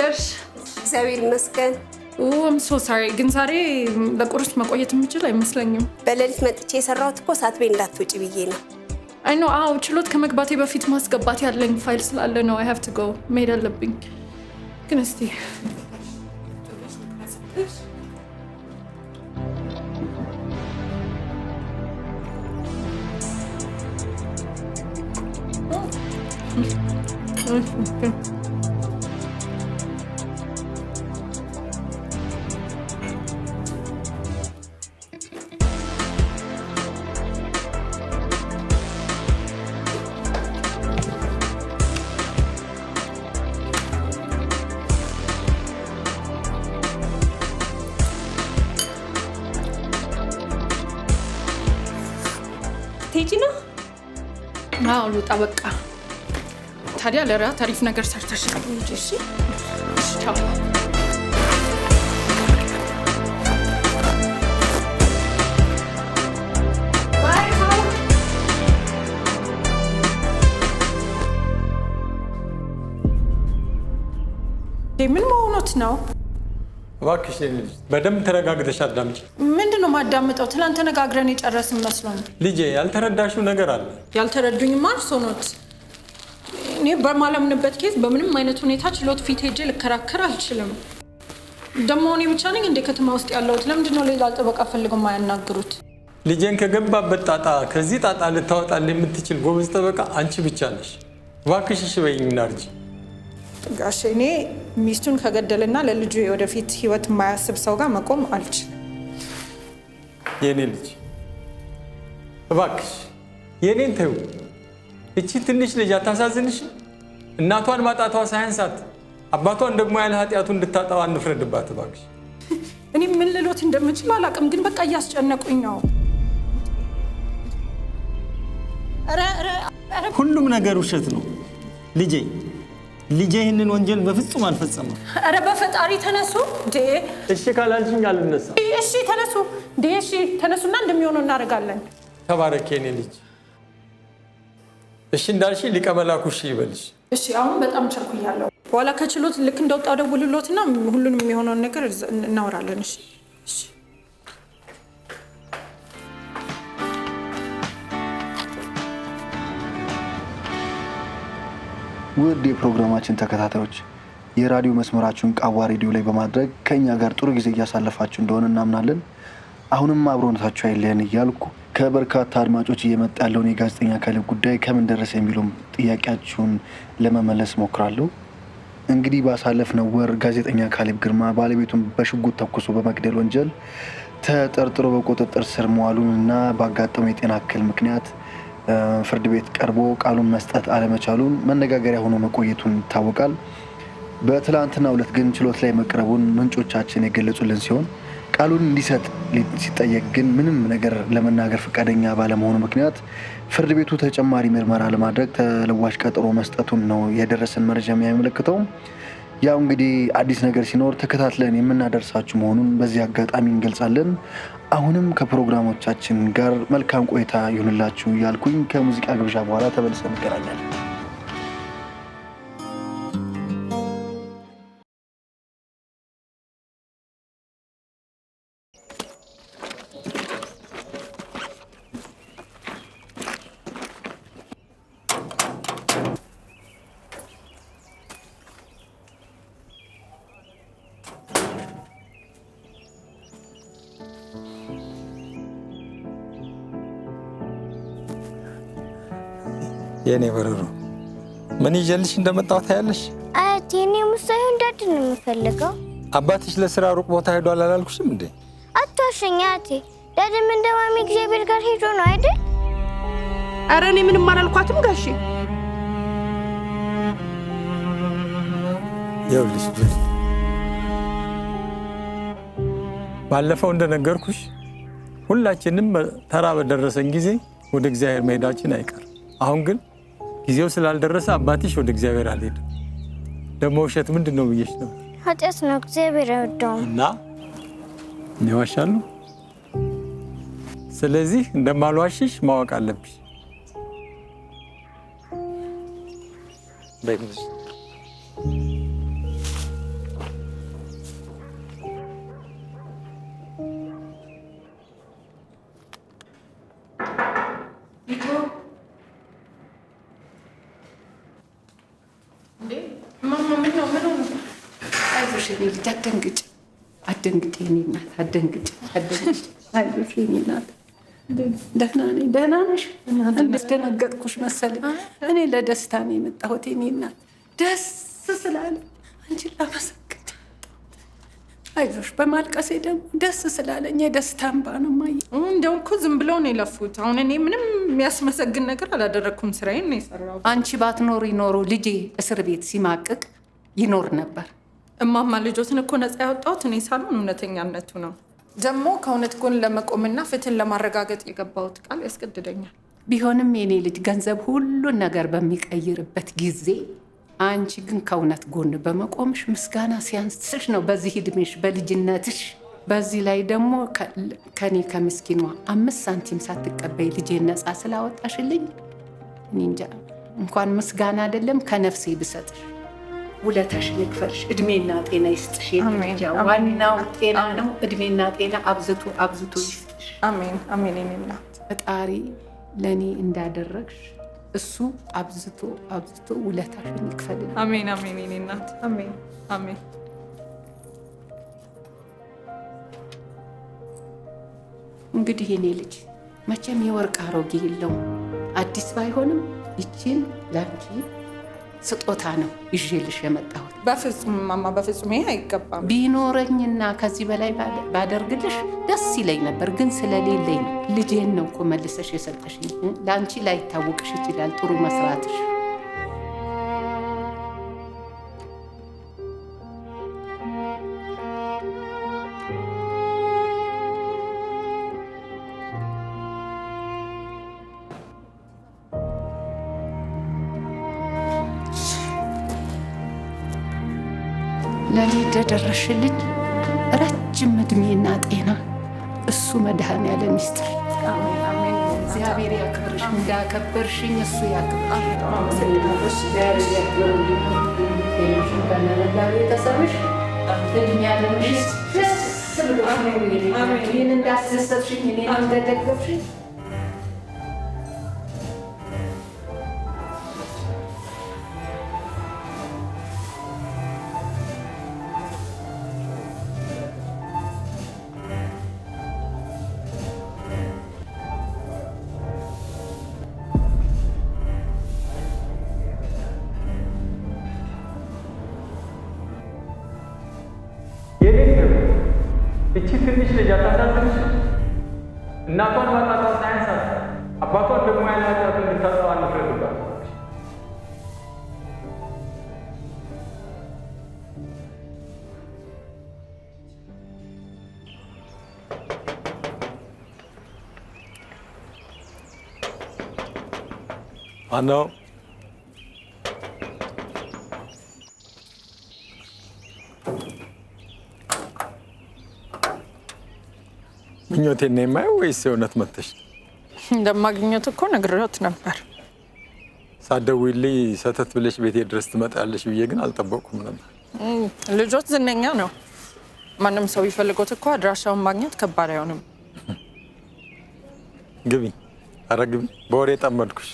አደርሽ? እግዚአብሔር ይመስገን። I'm so sorry. ግን ዛሬ ለቁርስ መቆየት የምችል አይመስለኝም። በሌሊት መጥቼ የሰራሁት እኮ ሰዓት ቤት እንዳትወጪ ብዬ ነው። I know. አዎ ችሎት ከመግባቴ በፊት ማስገባት ያለኝ ፋይል ስላለ ነው። I have to go. መሄድ አለብኝ። ግን እስቲ ቴጂና አዎ ልውጣ በቃ። ታዲያ ለራት አሪፍ ነገር ሰርተሻል እንጂ እሺ? እሺ ቻው። ምን መሆኑት ነው? እባክሽ በደንብ ተረጋግተሽ አዳምጪ። ምንድነው ማዳምጠው? ትላንት ተነጋግረን የጨረስን መስሎኝ። ልጄ ያልተረዳሽው ነገር አለ። ያልተረዱኝማ እርስዎ ኖት። እኔ በማላምንበት ኬዝ በምንም አይነት ሁኔታ ችሎት ፊት ሄጄ ልከራከር አልችልም። ደግሞ እኔ ብቻ ነኝ እንደ ከተማ ውስጥ ያለሁት። ለምንድነው ሌላ ጠበቃ ፈልገው የማያናግሩት? ልጄን ከገባበት ጣጣ ከዚህ ጣጣ ልታወጣል የምትችል ጎበዝ ጠበቃ አንቺ ብቻ ነሽ። እባክሽ እሺ በይኝና እርጂ። ጋሼ እኔ ሚስቱን ከገደልና ለልጁ የወደፊት ህይወት የማያስብ ሰው ጋር መቆም አልችልም። የኔ ልጅ እባክሽ የኔን ተይው። እቺ ትንሽ ልጅ አታሳዝንሽ? እናቷን ማጣቷ ሳያንሳት አባቷን ደግሞ ያለ ኃጢአቱ እንድታጣው አንፍረድባት እባክሽ። እኔ ምን ልሎት እንደምችል አላውቅም፣ ግን በቃ እያስጨነቁኝ ነው። ሁሉም ነገር ውሸት ነው ልጄ። ልጄ ይህንን ወንጀል በፍጹም አልፈጸመም። አረ በፈጣሪ ተነሱ እንዴ! እሺ ካላልሽኝ አልነሳም። እሺ ተነሱ እንዴ! እሺ ተነሱና እንደሚሆነው እናደርጋለን። ተባረክ የኔ ልጅ። እሺ እንዳልሽ ሊቀ መላኩ እሺ ይበልሽ። እሺ አሁን በጣም ቸኩያለሁ። በኋላ ከችሎት ልክ እንደወጣው ደውልሎትና ሁሉንም የሚሆነውን ነገር እናወራለን። እሺ እሺ። ውድ የፕሮግራማችን ተከታታዮች የራዲዮ መስመራችሁን ቃዋ ሬዲዮ ላይ በማድረግ ከኛ ጋር ጥሩ ጊዜ እያሳለፋችሁ እንደሆነ እናምናለን። አሁንም አብሮነታችሁ አይለየን እያልኩ ከበርካታ አድማጮች እየመጣ ያለውን የጋዜጠኛ ካሌብ ጉዳይ ከምን ደረሰ የሚለውን ጥያቄያችሁን ለመመለስ ሞክራለሁ። እንግዲህ ባሳለፍነው ወር ጋዜጠኛ ካሌብ ግርማ ባለቤቱን በሽጉጥ ተኩሶ በመግደል ወንጀል ተጠርጥሮ በቁጥጥር ስር መዋሉንና ባጋጠመው የጤና እክል ምክንያት ፍርድ ቤት ቀርቦ ቃሉን መስጠት አለመቻሉን መነጋገሪያ ሆኖ መቆየቱን ይታወቃል። በትላንትናው ዕለት ግን ችሎት ላይ መቅረቡን ምንጮቻችን የገለጹልን ሲሆን ቃሉን እንዲሰጥ ሲጠየቅ ግን ምንም ነገር ለመናገር ፈቃደኛ ባለመሆኑ ምክንያት ፍርድ ቤቱ ተጨማሪ ምርመራ ለማድረግ ተለዋጭ ቀጠሮ መስጠቱን ነው የደረሰን መረጃ የሚያመለክተው። ያው እንግዲህ አዲስ ነገር ሲኖር ተከታትለን የምናደርሳችሁ መሆኑን በዚህ አጋጣሚ እንገልጻለን። አሁንም ከፕሮግራሞቻችን ጋር መልካም ቆይታ ይሁንላችሁ እያልኩኝ ከሙዚቃ ግብዣ በኋላ ተመልሰን እንገናኛለን። የኔ በረሮ ምን ይዤልሽ እንደመጣሁ ታያለሽ? አያቴ እኔ ሙሳይን ዳድ ነው የምፈልገው። አባትሽ ለስራ ሩቅ ቦታ ሄዷል አላልኩሽም እንዴ? አትዋሸኝ አያቴ። ዳድም እንደ ማሚ እግዚአብሔር ጋር ሄዶ ነው አይደል? ኧረ እኔ ምንም አላልኳትም ጋሼ። ይኸውልሽ ባለፈው እንደነገርኩሽ ሁላችንም ተራ በደረሰን ጊዜ ወደ እግዚአብሔር መሄዳችን አይቀርም። አሁን ግን ጊዜው ስላልደረሰ አባትሽ ወደ እግዚአብሔር አልሄድም። ደግሞ ውሸት ምንድን ነው ብዬሽ ነው? ኃጢአት ነው፣ እግዚአብሔር አይወደውም። እና ይዋሻሉ። ስለዚህ እንደማልዋሽሽ ማወቅ አለብሽ። አይዞሽ የኔ ልጅ አትደንግጭ፣ አትደንግጭ የኔ እናት አትደንግጭ፣ አትደንግጭ። አይዞሽ የኔ እናት ደህና ነኝ። ደህና ነሽ? እንደደነገጥኩሽ መሰለኝ። እኔ ለደስታ ነው የመጣሁት የኔ እናት፣ ደስ ስላለ አንቺን ላመሰግን። አይዞሽ በማልቀሴ ደግሞ ደስ ስላለኝ የደስታ እንባ ነው ማየ። እንደው እኮ ዝም ብለው ነው የለፉት። አሁን እኔ ምንም የሚያስመሰግን ነገር አላደረግኩም። ስራዬን ነው የሰራሁት። አንቺ ባትኖሪ ኖሮ ልጄ እስር ቤት ሲማቅቅ ይኖር ነበር። እማማ ልጆትን እኮ ነፃ ያወጣሁት እኔ ሳልሆን እውነተኛነቱ ነው። ደግሞ ከእውነት ጎን ለመቆምና ፍትህን ለማረጋገጥ የገባሁት ቃል ያስገድደኛል። ቢሆንም የኔ ልጅ ገንዘብ ሁሉን ነገር በሚቀይርበት ጊዜ አንቺ ግን ከእውነት ጎን በመቆምሽ ምስጋና ሲያንስሽ ነው በዚህ እድሜሽ በልጅነትሽ። በዚህ ላይ ደግሞ ከኔ ከምስኪኗ 5 ሳንቲም ሳትቀበይ ልጄን ነፃ ስላወጣሽልኝ እኔ እንጃ እንኳን ምስጋና አይደለም ከነፍሴ ብሰጥሽ ውለታሽን ይክፈልሽ። እድሜና ጤና ይስጥሽ። ዋናው ጤና ነው። እድሜና ጤና አብዝቶ አብዝቶ ይስጥሽ። አሜን አሜን። የኔ እናት ፈጣሪ ለእኔ እንዳደረግሽ እሱ አብዝቶ አብዝቶ ውለታሽን ይክፈልሽ። አሜን አሜን። የኔ እናት አሜን አሜን። እንግዲህ የኔ ልጅ መቼም የወርቅ አሮጌ የለውም። አዲስ ባይሆንም ይችን ላንቺ ስጦታ ነው ይዤልሽ የመጣሁት። በፍጹም ማማ፣ በፍጹም ይሄ አይገባም። ቢኖረኝና ከዚህ በላይ ባደርግልሽ ደስ ይለኝ ነበር፣ ግን ስለሌለኝ ነው። ልጄን ነው እኮ መልሰሽ የሰጠሽኝ። ለአንቺ ላይታወቅሽ ይችላል ጥሩ መስራትሽ። ለኔ እንደደረሽልኝ ረጅም እድሜና ጤና እሱ መድኃኔዓለም ይስጥሽ። እግዚአብሔር ያክብርሽ፣ እንዳከበርሽኝ እሱ ያክብርሽ። ቤተሰብሽ እድሜ ያለምሽ ደስ ብሎሽ እኔን እንዳስደሰትሽኝ እኔን እንደደገፍሽኝ እቺ ትንሽ ልጅ አታሳዝንሽ? እናቷን ማጣቷ ሳያንሳት አባቷን ደግሞ ያላጣት እንድታጠዋ አንፍረድባት። ማነው? ምኞቴን ነው የማየው ወይስ የእውነት መጥተሽ? እንደማግኘት እኮ ነግሬዎት ነበር። ሳትደውይልኝ ሰተት ብለሽ ቤቴ ድረስ ትመጣለሽ ብዬ ግን አልጠበቅኩም ነበር። ልጆት ዝነኛ ነው። ማንም ሰው ይፈልጎት እኮ አድራሻውን ማግኘት ከባድ አይሆንም። ግቢ፣ ኧረ ግቢ። በወሬ ጠመድኩሽ።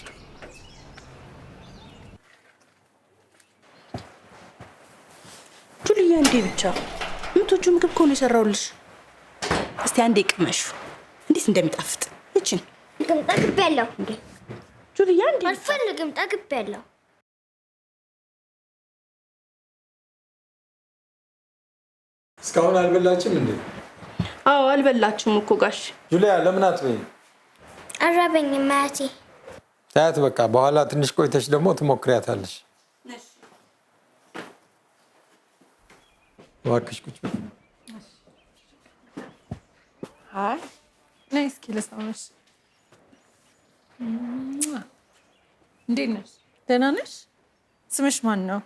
ጁልያ፣ እንዴ ብቻ ምቶቹ ምግብ እኮ ነው የሰራሁልሽ። እስቲ አንዴ ቅመሹ እንዴት እንደሚጣፍጥ። እቺን ግን ጠግቤያለሁ። እንዴ ጁልያ፣ እንዴ አልፈልግም፣ ጠግቤያለሁ። እስካሁን አልበላችም እንዴ? አዎ አልበላችሁም እኮ ጋሽ። ጁልያ፣ ለምን አትበይም? አራበኝም አያቴ። ታያት በቃ። በኋላ ትንሽ ቆይተሽ ደግሞ ትሞክሪያታለሽ። እባክሽ ቁጭ በይ። አይ ነይ እስኪ ልሳምሽ። እንዴት ነሽ? ደህና ነሽ? ስምሽ ማን ነው?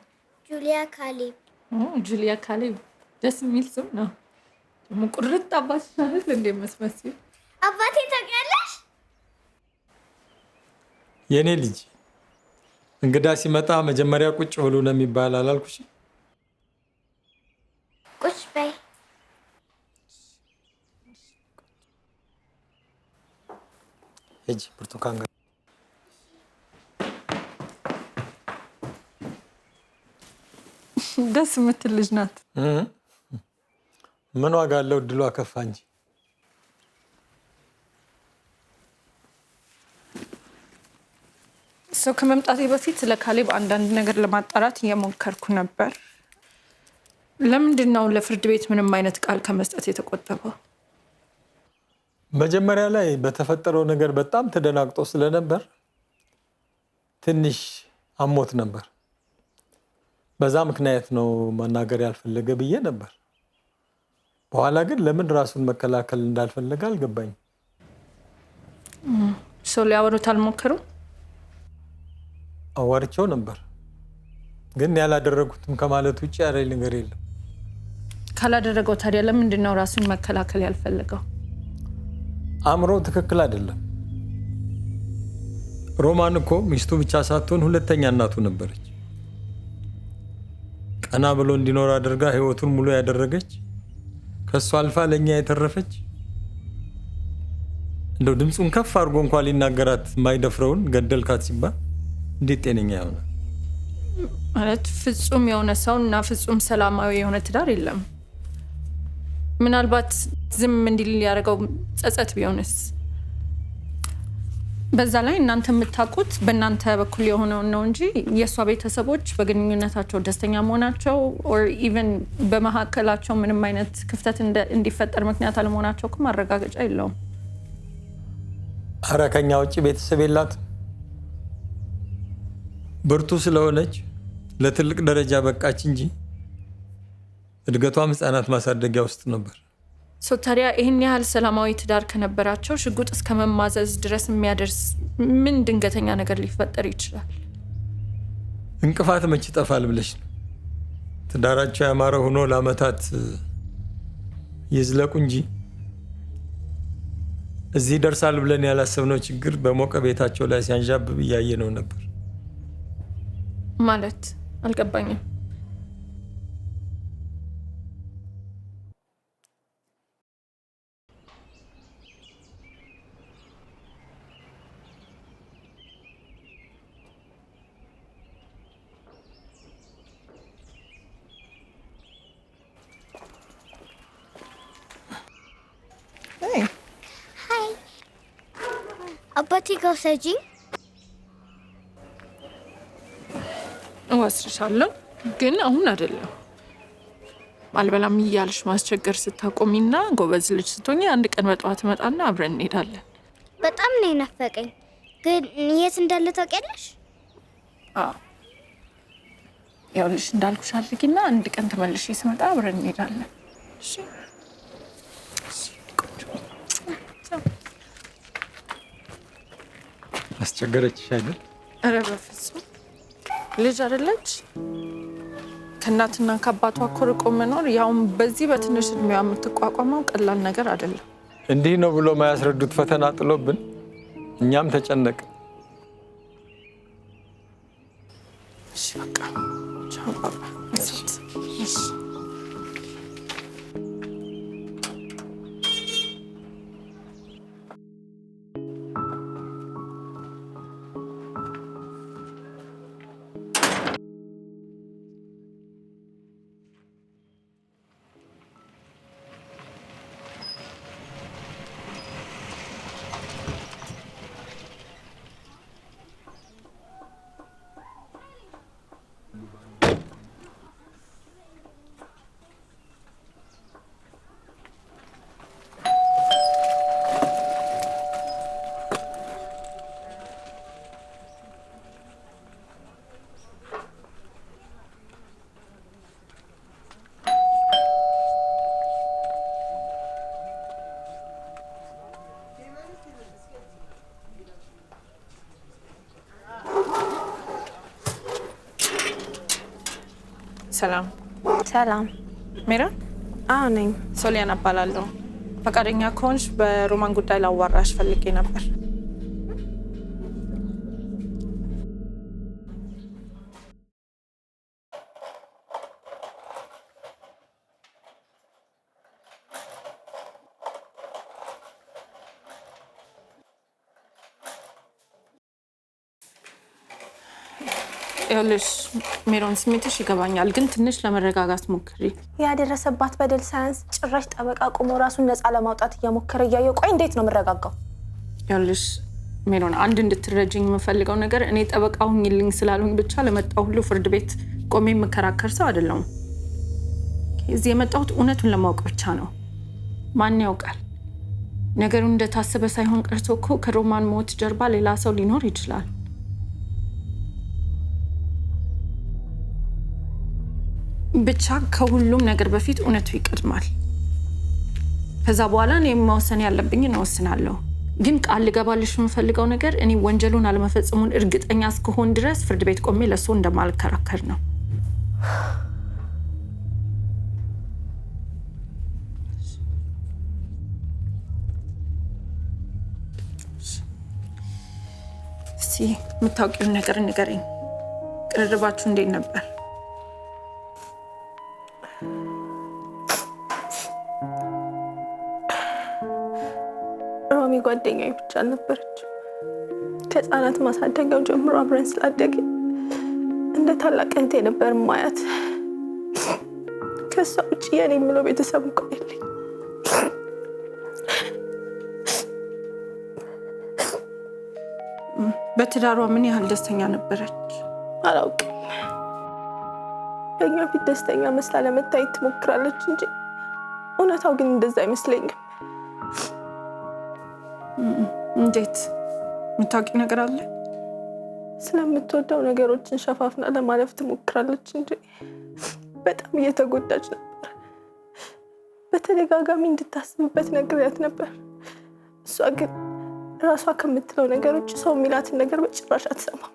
ጁሊያ ካሌብ። ጁሊያ ካሌብ፣ ደስ የሚል ስም ነው። ደግሞ ቁርጥ አባትሽ ማለት እንደምትመስዪው። አባቴ ታውቂያለሽ? የኔ ልጅ እንግዳ ሲመጣ መጀመሪያ ቁጭ ብሉ ነው የሚባል አላልኩሽ? ቁጭ በይ። ሂጂ ብርቱካን ጋር ደስ የምትል ልጅ ናት። ምን ዋጋ አለው እድሏ ከፋ እንጂ። ሰው ከመምጣቴ በፊት ለካሌብ አንዳንድ ነገር ለማጣራት እየሞከርኩ ነበር። ለምንድን ነው ለፍርድ ቤት ምንም አይነት ቃል ከመስጠት የተቆጠበው? መጀመሪያ ላይ በተፈጠረው ነገር በጣም ተደናግጦ ስለነበር ትንሽ አሞት ነበር። በዛ ምክንያት ነው መናገር ያልፈለገ ብዬ ነበር። በኋላ ግን ለምን ራሱን መከላከል እንዳልፈለገ አልገባኝም። ሰው ሊያወሩት አልሞከሩም? አዋርቸው ነበር፣ ግን ያላደረጉትም ከማለት ውጭ ያለኝ ነገር የለም። ካላደረገው ታዲያ ለምንድን ነው ራሱን መከላከል ያልፈለገው? አእምሮ ትክክል አይደለም። ሮማን እኮ ሚስቱ ብቻ ሳትሆን ሁለተኛ እናቱ ነበረች። ቀና ብሎ እንዲኖር አድርጋ ህይወቱን ሙሉ ያደረገች፣ ከሷ አልፋ ለኛ የተረፈች፣ እንደው ድምፁን ከፍ አድርጎ እንኳን ሊናገራት የማይደፍረውን ገደልካት ሲባል እንዴት ጤነኛ ይሆናል? ማለት ፍጹም የሆነ ሰው እና ፍጹም ሰላማዊ የሆነ ትዳር የለም። ምናልባት ዝም እንዲል ያደረገው ጸጸት ቢሆንስ? በዛ ላይ እናንተ የምታውቁት በእናንተ በኩል የሆነውን ነው እንጂ የእሷ ቤተሰቦች በግንኙነታቸው ደስተኛ መሆናቸው ኦር ኢቨን በመካከላቸው ምንም አይነት ክፍተት እንዲፈጠር ምክንያት አለመሆናቸው እኮ ማረጋገጫ የለውም። ኧረ ከኛ ውጭ ቤተሰብ የላትም። ብርቱ ስለሆነች ለትልቅ ደረጃ በቃች እንጂ እድገቷም ህፃናት ማሳደጊያ ውስጥ ነበር። ታዲያ ይህን ያህል ሰላማዊ ትዳር ከነበራቸው ሽጉጥ እስከ መማዘዝ ድረስ የሚያደርስ ምን ድንገተኛ ነገር ሊፈጠር ይችላል? እንቅፋት መች ይጠፋል ብለሽ ነው? ትዳራቸው ያማረ ሆኖ ለአመታት ይዝለቁ እንጂ እዚህ ደርሳል ብለን ያላሰብነው ችግር በሞቀ ቤታቸው ላይ ሲያንዣብብ እያየነው ነበር። ማለት አልገባኝም። አባቴ ጋር ሰጂኝ እወስድሻለሁ፣ ግን አሁን አይደለም። አልበላም እያልሽ ማስቸገር ስታቆሚና ጎበዝ ልጅ ስትሆኚ አንድ ቀን በጠዋት እመጣና አብረን እንሄዳለን። በጣም ነው የናፈቀኝ። ግን የት እንዳለ ታውቂያለሽ? አዎ፣ ይኸውልሽ እንዳልኩሽ አድርጊና አንድ ቀን ተመልሼ ስመጣ አብረን እንሄዳለን። እሺ? አስቸገረችሽ አይደል? ኧረ በፍጹም ልጅ አይደለች። ከእናትና ከአባቷ እኮ ርቆ መኖር ያውም በዚህ በትንሽ እድሜዋ የምትቋቋመው ቀላል ነገር አይደለም። እንዲህ ነው ብሎ ማያስረዱት ፈተና ጥሎብን እኛም ተጨነቅ። እሺ በቃ ቻው ባባ። እሺ ሰላም። ሰላም። ሜራ? አዎ ነኝ። ሶሊያና እባላለሁ። ፈቃደኛ ከሆንሽ በሮማን ጉዳይ ላዋራሽ ፈልጌ ነበር። ያለሽ ሜሮን ስሜትሽ ይገባኛል፣ ግን ትንሽ ለመረጋጋት ሞክሪ። ያደረሰባት በደል ሳያንስ ጭራሽ ጠበቃ ቆሞ ራሱን ነፃ ለማውጣት እየሞከረ እያየሁ ቆይ እንዴት ነው የምረጋጋው? ያለሽ ሜሮን አንድ እንድትረጅኝ የምፈልገው ነገር እኔ ጠበቃ ሁኝልኝ ስላልሁኝ ብቻ ለመጣው ሁሉ ፍርድ ቤት ቆሜ የምከራከር ሰው አይደለሁም። እዚህ የመጣሁት እውነቱን ለማወቅ ብቻ ነው። ማን ያውቃል ነገሩ እንደታሰበ ሳይሆን ቀርቶ እኮ ከሮማን ሞት ጀርባ ሌላ ሰው ሊኖር ይችላል። ብቻ ከሁሉም ነገር በፊት እውነቱ ይቀድማል። ከዛ በኋላ እኔ መወሰን ያለብኝን እወስናለሁ። ግን ቃል ልገባልሽ የምፈልገው ነገር እኔ ወንጀሉን አለመፈጸሙን እርግጠኛ እስከሆን ድረስ ፍርድ ቤት ቆሜ ለሱ እንደማልከራከር ነው። እስኪ የምታውቂውን ነገር ንገሪኝ። ቅርርባችሁ እንዴት ነበር? ሮሚ ጓደኛዬ ብቻ ነበረች። ከህፃናት ማሳደጊያው ጀምሮ አብረን ስላደግን እንደ ታላቅ እህቴ ነበር ማያት። ከሷ ውጭ የኔ የምለው ቤተሰብ እንኳን የለኝ። በትዳሯ ምን ያህል ደስተኛ ነበረች? አላውቅም። በእኛ ፊት ደስተኛ መስላ ለመታየት ትሞክራለች እንጂ እውነታው ግን እንደዛ አይመስለኝም። እንዴት? የምታውቂው ነገር አለ? ስለምትወደው ነገሮችን ሸፋፍና ለማለፍ ትሞክራለች እንጂ በጣም እየተጎዳች ነበር። በተደጋጋሚ እንድታስብበት ነግሬያት ነበር። እሷ ግን ራሷ ከምትለው ነገሮች ሰው የሚላትን ነገር በጭራሽ አትሰማም።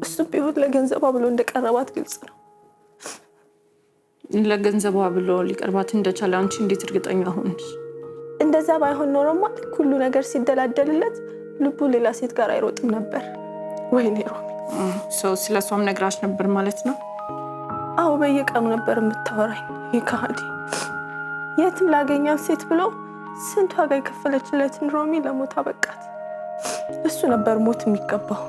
እሱ ቢሆን ለገንዘቧ ብሎ እንደቀረባት ግልጽ ነው። ለገንዘቧ ብሎ ሊቀርባት እንደቻለ አንቺ እንዴት እርግጠኛ ሆንሽ? እንደዛ ባይሆን ኖሮማ ሁሉ ነገር ሲደላደልለት ልቡ ሌላ ሴት ጋር አይሮጥም ነበር። ወይኔ ሮሚ። ስለሷም ነግራሽ ነበር ማለት ነው? አዎ፣ በየቀኑ ነበር የምታወራኝ። ይካዲ የትም ላገኛት ሴት ብሎ ስንት ዋጋ የከፈለችለትን ሮሚ ለሞት አበቃት። እሱ ነበር ሞት የሚገባው።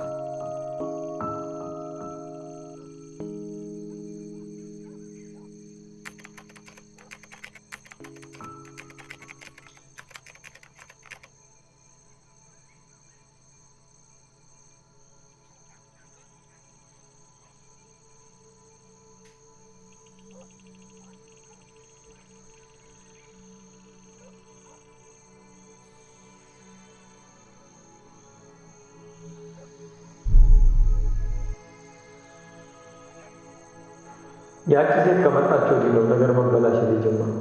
ያቺ ሴት ከመጣቸው ሌላው ነገር መበላሸት የጀመረው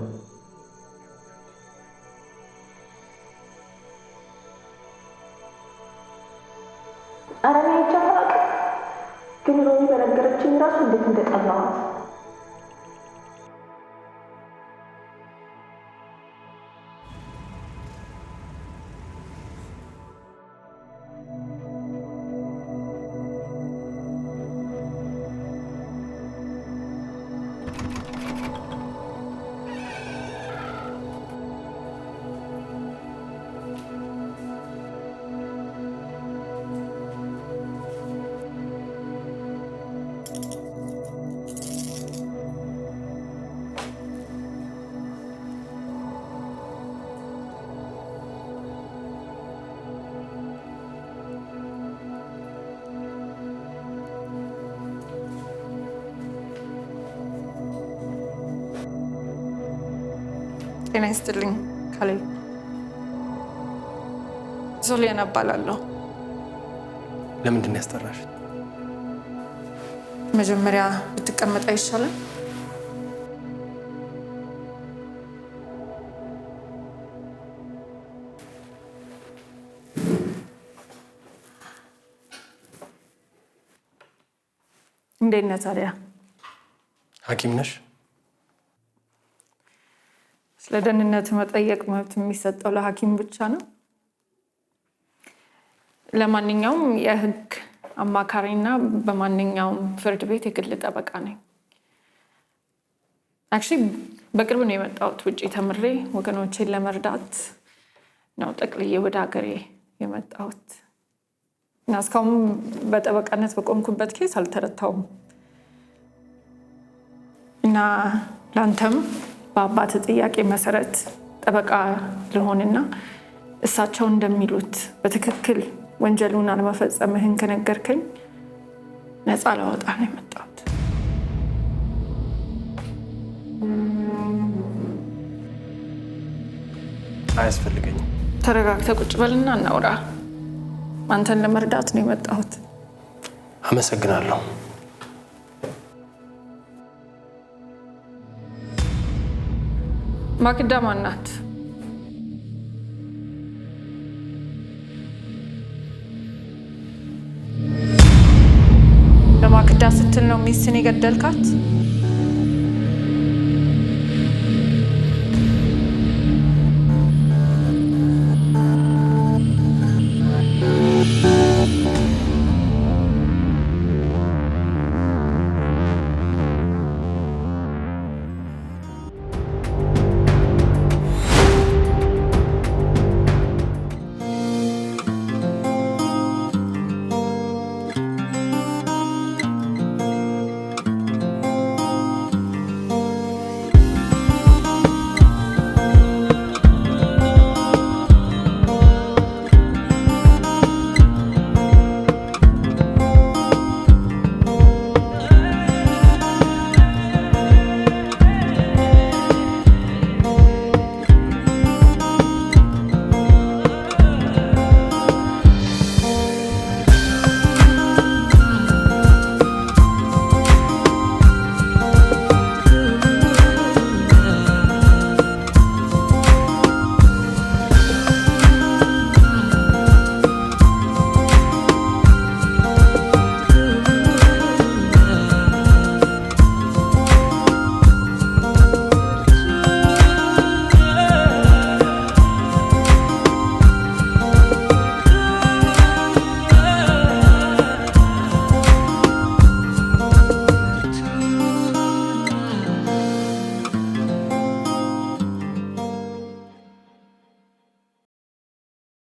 አረና ይቻላል። ግን ሮሚ በነገረችኝ ራሱ እንዴት እንደጠላዋት ጤና ይስጥልኝ ካሌብ። ዞሊያና እባላለሁ። ለምንድን ነው ያስጠራሽ? መጀመሪያ ብትቀመጥ አይሻልም? እንዴት ነህ ታዲያ? ሐኪም ነሽ? ስለ ደህንነት መጠየቅ መብት የሚሰጠው ለሐኪም ብቻ ነው። ለማንኛውም የህግ አማካሪና በማንኛውም ፍርድ ቤት የግል ጠበቃ ነኝ። አክቹዋሊ በቅርብ ነው የመጣሁት። ውጪ ተምሬ ወገኖቼን ለመርዳት ነው ጠቅልዬ ወደ ሀገሬ የመጣሁት። እና እስካሁን በጠበቃነት በቆምኩበት ኬስ አልተረታውም እና ለአንተም በአባት ጥያቄ መሰረት ጠበቃ ልሆንና እሳቸው እንደሚሉት በትክክል ወንጀሉን አለመፈጸምህን ከነገርከኝ ነፃ ላወጣ ነው የመጣሁት። አያስፈልገኝም። ተረጋግተህ ቁጭ በልና እናውራ። አንተን ለመርዳት ነው የመጣሁት። አመሰግናለሁ። ማክዳ ማን ናት? ለማክዳ ስትል ነው ሚስትን የገደልካት?